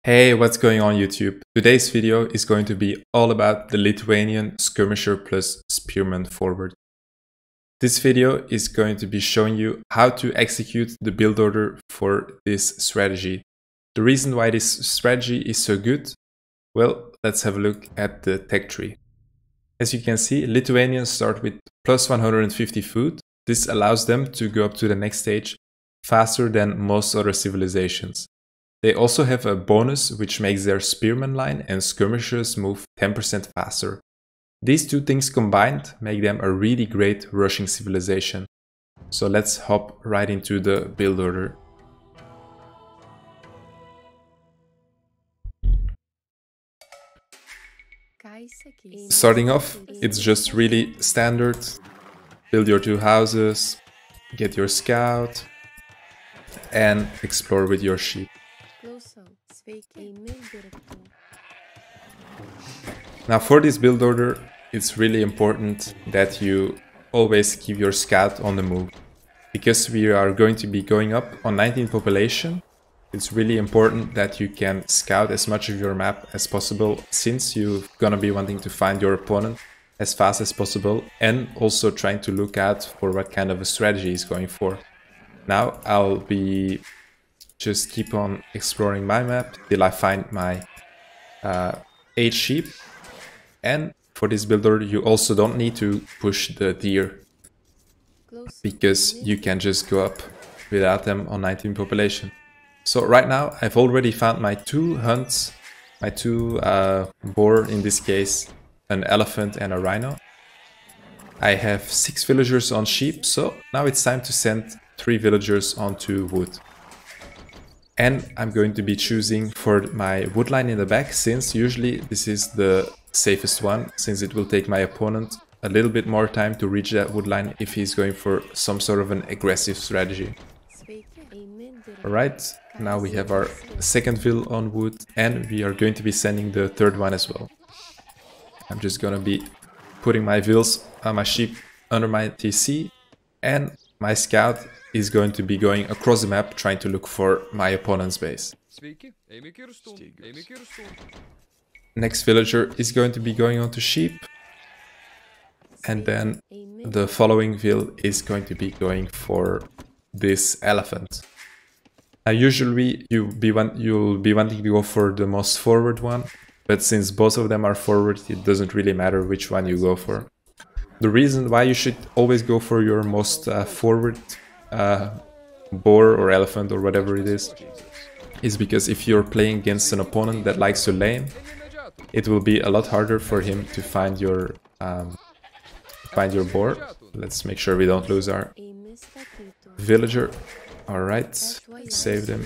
Hey, what's going on YouTube? Today's video is going to be all about the Lithuanian skirmisher plus spearman forward. This video is going to be showing you how to execute the build order for this strategy. The reason why this strategy is so good? Well, let's have a look at the tech tree. As you can see, Lithuanians start with plus 150 food. This allows them to go up to the next stage faster than most other civilizations. They also have a bonus which makes their spearman line and skirmishers move 10% faster. These two things combined make them a really great rushing civilization. So let's hop right into the build order. Starting off, it's just really standard. Build your two houses, get your scout, and explore with your sheep. Now for this build order, it's really important that you always keep your scout on the move. Because we are going to be going up on 19 population, it's really important that you can scout as much of your map as possible, since you're gonna be wanting to find your opponent as fast as possible and also trying to look out for what kind of a strategy he's going for. Now I'll be just keep on exploring my map till I find my 8 sheep. And for this build order, you also don't need to push the deer, because you can just go up without them on 19 population. So right now I've already found my 2 hunts, my 2 boar, in this case an elephant and a rhino. I have 6 villagers on sheep, so now it's time to send 3 villagers onto wood. And I'm going to be choosing for my wood line in the back, since usually this is the safest one, since it will take my opponent a little bit more time to reach that wood line if he's going for some sort of an aggressive strategy. Alright, now we have our second vill on wood, and we are going to be sending the third one as well. I'm just gonna be putting my vills, my sheep, under my TC, and my scout is going to be going across the map trying to look for my opponent's base. Next villager is going to be going on to sheep, and then the following vill is going to be going for this elephant. Now usually you'll be wanting to go for the most forward one, but since both of them are forward, it doesn't really matter which one you go for. The reason why you should always go for your most forward boar or elephant or whatever it is because if you're playing against an opponent that likes to lane, it will be a lot harder for him to find your boar. Let's make sure we don't lose our villager. Alright, save them.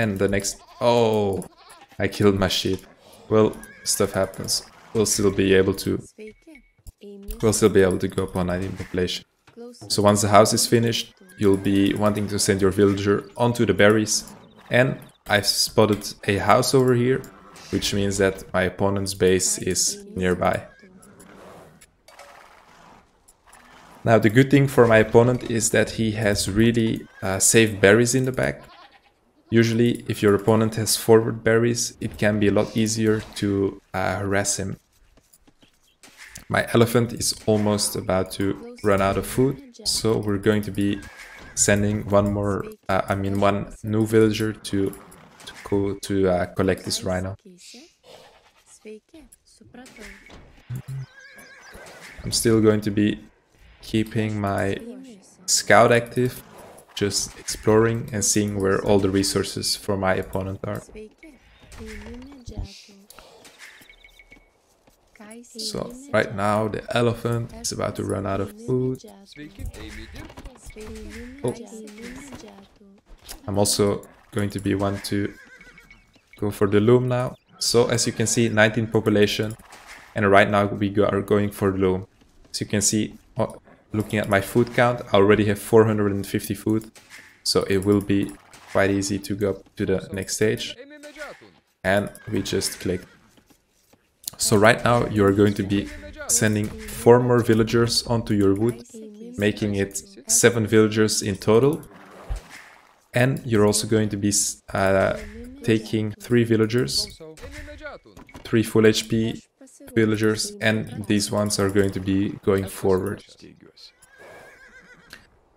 And the next... Oh, I killed my sheep. Well, stuff happens. We'll still be able to go up on 19 population. So once the house is finished, you'll be wanting to send your villager onto the berries. And I've spotted a house over here, which means that my opponent's base is nearby. Now the good thing for my opponent is that he has really safe berries in the back. Usually if your opponent has forward berries, it can be a lot easier to harass him. My elephant is almost about to run out of food, so we're going to be sending one new villager to collect this rhino. I'm still going to be keeping my scout active, just exploring and seeing where all the resources for my opponent are. So right now the elephant is about to run out of food. Oh. I'm also going to be one to go for the loom now. So as you can see, 19 population, and right now we are going for the loom. As you can see, looking at my food count, I already have 450 food, so it will be quite easy to go up to the next stage. And we just clicked. So right now you are going to be sending 4 more villagers onto your wood, making it 7 villagers in total. And you're also going to be taking 3 villagers, 3 full HP villagers, and these ones are going to be going forward.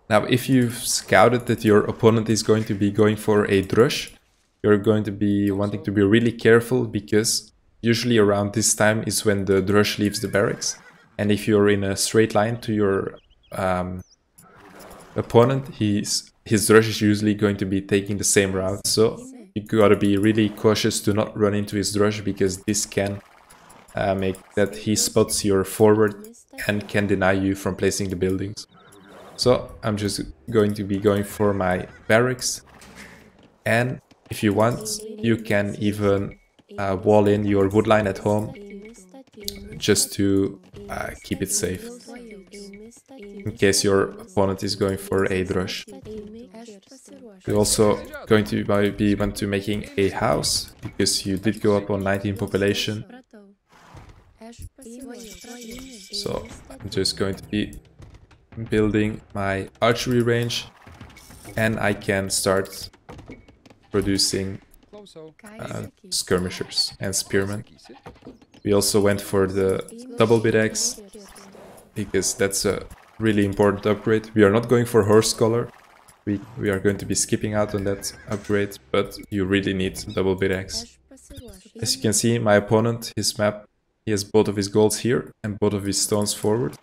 Now, if you've scouted that your opponent is going to be going for a drush, you're going to be wanting to be really careful, because usually around this time is when the drush leaves the barracks. And if you're in a straight line to your opponent, his drush is usually going to be taking the same route. So you gotta be really cautious to not run into his drush, because this can make that he spots your forward and can deny you from placing the buildings. So I'm just going to be going for my barracks, and if you want, you can even wall in your wood line at home just to keep it safe, in case your opponent is going for a drush. You're also going to be want to making a house, because you did go up on 19 population. So I'm just going to be building my archery range, and I can start producing skirmishers and spearmen. We also went for the double bit-axe, because that's a really important upgrade. We are not going for horse collar. We are going to be skipping out on that upgrade, but you really need double bit-axe. As you can see, my opponent, his map, he has both of his golds here and both of his stones forward.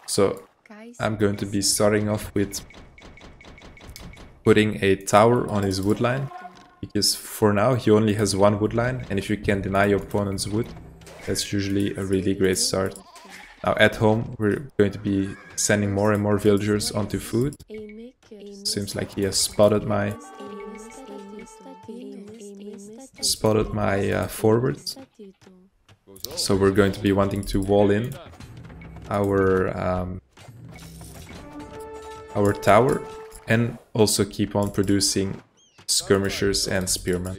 So I'm going to be starting off with putting a tower on his wood line, because for now he only has 1 wood line, and if you can deny your opponent's wood, that's usually a really great start. Now at home we're going to be sending more and more villagers onto food. Seems like he has spotted my forward. So we're going to be wanting to wall in our tower, and also keep on producing skirmishers and spearmen.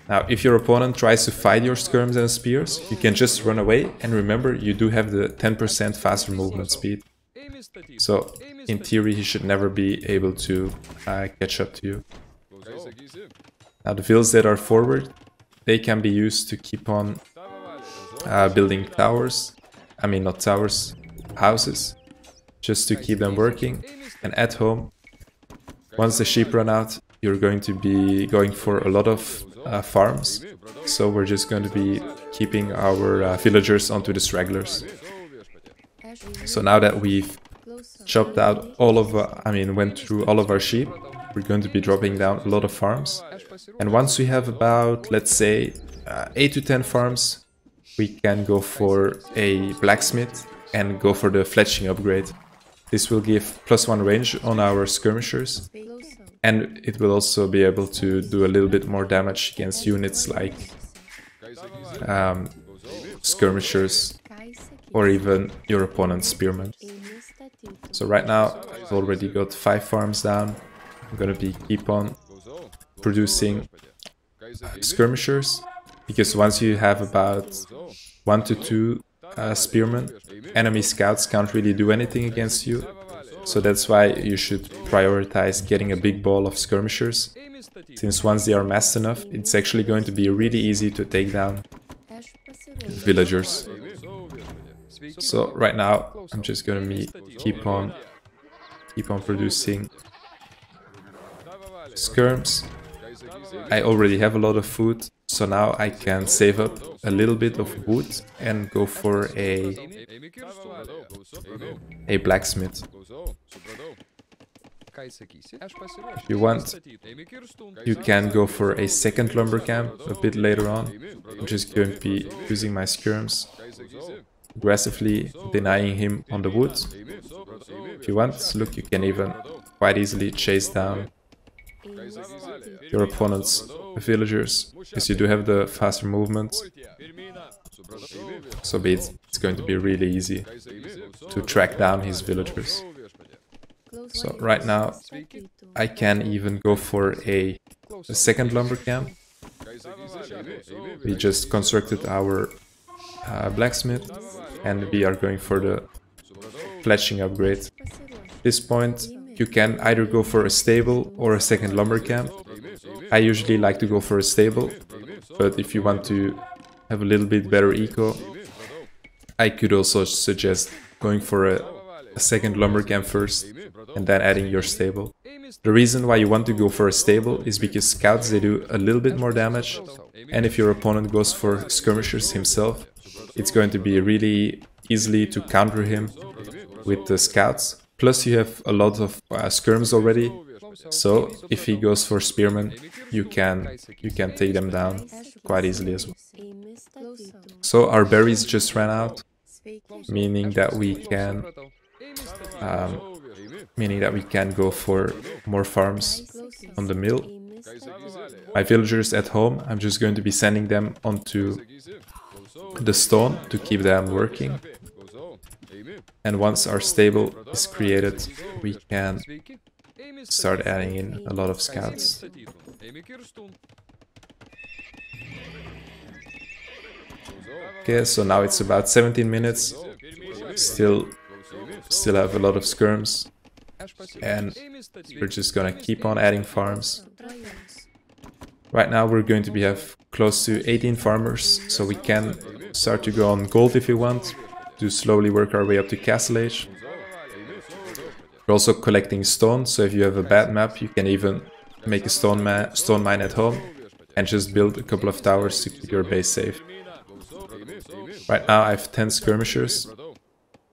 Now, if your opponent tries to fight your skirms and spears, you can just run away, and remember, you do have the 10% faster movement speed. So, in theory, he should never be able to catch up to you. Now, the vills that are forward, they can be used to keep on building towers. I mean, not towers, houses, just to keep them working. And at home, once the sheep run out, you're going to be going for a lot of farms. So we're just going to be keeping our villagers onto the stragglers. So now that we've chopped out all of, went through all of our sheep, we're going to be dropping down a lot of farms. And once we have about, let's say, 8 to 10 farms, we can go for a blacksmith and go for the fletching upgrade. This will give +1 range on our skirmishers, and it will also be able to do a little bit more damage against units like skirmishers or even your opponent's spearmen. So right now I've already got 5 farms down. I'm gonna keep on producing skirmishers, because once you have about 1 to 2 spearmen, enemy scouts can't really do anything against you. So that's why you should prioritize getting a big ball of skirmishers, since once they are massed enough, it's actually going to be really easy to take down villagers. So right now I'm just gonna keep on producing skirms. I already have a lot of food, so now I can save up a little bit of wood and go for a blacksmith. If you want, you can go for a second lumber camp a bit later on. I'm just going to be using my skirms, aggressively denying him on the wood. If you want, look, you can even quite easily chase down your opponent's villagers, because you do have the faster movement. So it's going to be really easy to track down his villagers. So right now I can even go for a second lumber camp. We just constructed our blacksmith, and we are going for the fletching upgrade. At this point you can either go for a stable or a second lumber camp. I usually like to go for a stable, but if you want to have a little bit better eco, I could also suggest going for a second lumber camp first and then adding your stable. The reason why you want to go for a stable is because scouts, they do a little bit more damage, and if your opponent goes for skirmishers himself, it's going to be really easily to counter him with the scouts. Plus you have a lot of skirms already, so if he goes for spearmen, you can take them down quite easily as well. So our berries just ran out, meaning that we can go for more farms on the mill. My villagers at home, I'm just going to be sending them onto the stone to keep them working. And once our stable is created, we can start adding in a lot of scouts. Okay, so now it's about 17 minutes. Still have a lot of skirms, and we're just gonna keep on adding farms. Right now we're going to have close to 18 farmers, so we can start to go on gold if we want, to slowly work our way up to castle age. We're also collecting stone, so if you have a bad map, you can even make a stone mine at home and just build a couple of towers to keep your base safe. Right now I have 10 skirmishers,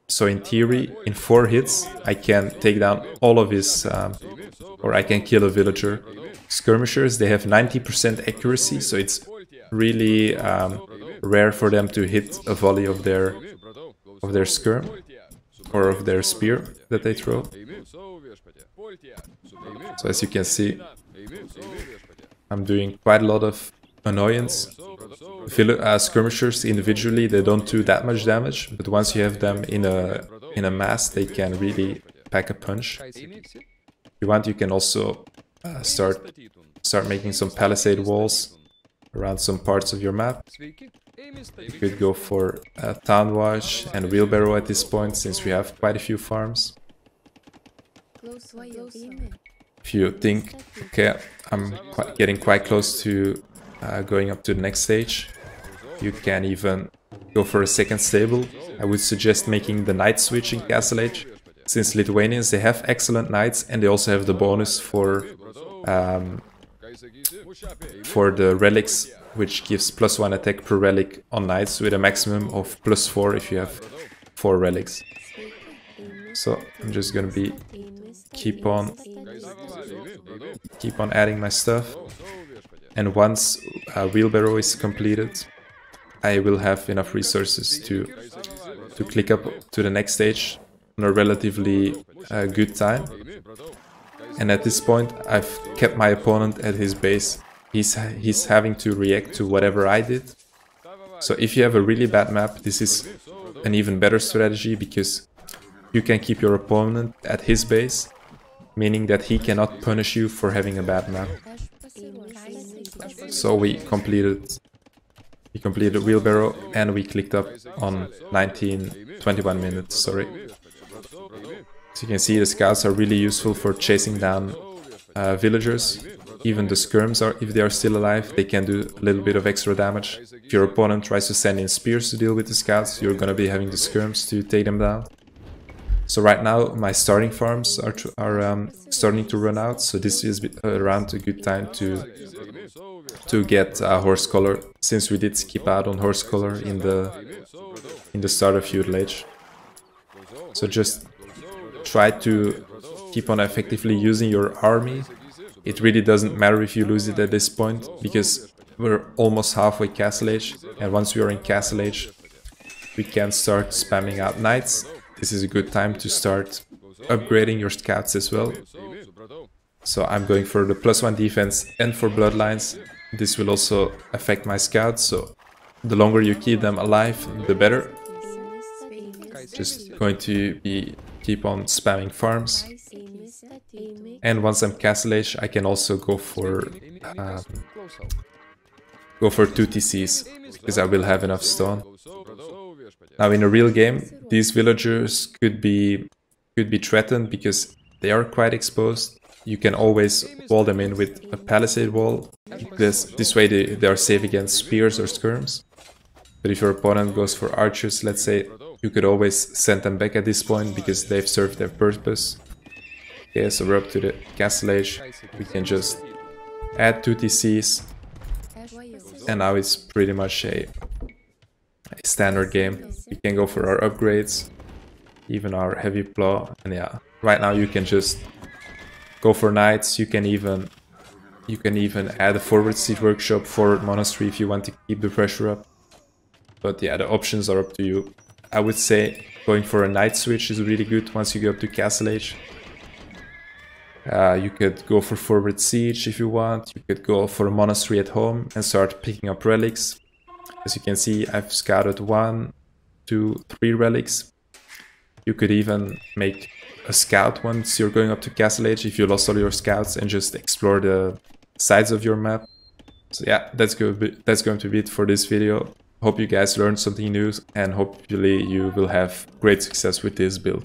so in theory, in 4 hits, I can take down all of his, or I can kill a villager. Skirmishers, they have 90% accuracy, so it's really rare for them to hit a volley of their skirm or of their spear that they throw. So as you can see, I'm doing quite a lot of annoyance. Skirmishers individually, they don't do that much damage, but once you have them in a mass, they can really pack a punch. If you want, you can also start making some palisade walls around some parts of your map. You could go for a town watch and wheelbarrow at this point, since we have quite a few farms. If you think, okay, I'm getting quite close to going up to the next stage, you can even go for a second stable. I would suggest making the knight switch in Castle Age, since Lithuanians, they have excellent knights and they also have the bonus for the relics, which gives +1 attack per relic on knights with a maximum of +4 if you have 4 relics. So I'm just gonna be keep on adding my stuff, and once a wheelbarrow is completed, I will have enough resources to click up to the next stage on a relatively good time. And at this point, I've kept my opponent at his base. He's having to react to whatever I did. So if you have a really bad map, this is an even better strategy, because you can keep your opponent at his base, meaning that he cannot punish you for having a bad map. So we completed wheelbarrow and we clicked up on 21 minutes, sorry. As you can see, the scouts are really useful for chasing down villagers. Even the skirms, if they are still alive, they can do a little bit of extra damage. If your opponent tries to send in spears to deal with the scouts, you're gonna be having the skirms to take them down. So right now my starting farms are starting to run out, so this is around a good time to get horse color, since we did skip out on horse color in the start of feudal age. So just try to keep on effectively using your army. It really doesn't matter if you lose it at this point, because we're almost halfway castle age, and once we are in castle age, we can start spamming out knights. This is a good time to start upgrading your scouts as well. So I'm going for the +1 defense and for bloodlines. This will also affect my scouts, so the longer you keep them alive, the better. Just going to keep on spamming farms. And once I'm castle age, I can also go for 2 TCs, because I will have enough stone. Now in a real game, these villagers could be threatened, because They are quite exposed. You can always wall them in with a palisade wall. This way they are safe against spears or skirms. But if your opponent goes for archers, let's say, you could always send them back at this point because they've served their purpose. Okay, so we're up to the castle age. We can just add 2 TCs. And now it's pretty much a standard game. We can go for our upgrades, even our heavy plow. And yeah, right now you can just go for knights. You can even add a forward siege workshop, forward monastery if you want to keep the pressure up. But yeah, the options are up to you. I would say going for a knight switch is really good once you go up to castle age. You could go for forward siege if you want. You could go for a monastery at home and start picking up relics. As you can see, I've scouted 1, 2, 3 relics. You could even make a scout once you're going up to castle age if you lost all your scouts and just explore the sides of your map. So yeah, that's going to be it for this video. Hope you guys learned something new and hopefully you will have great success with this build.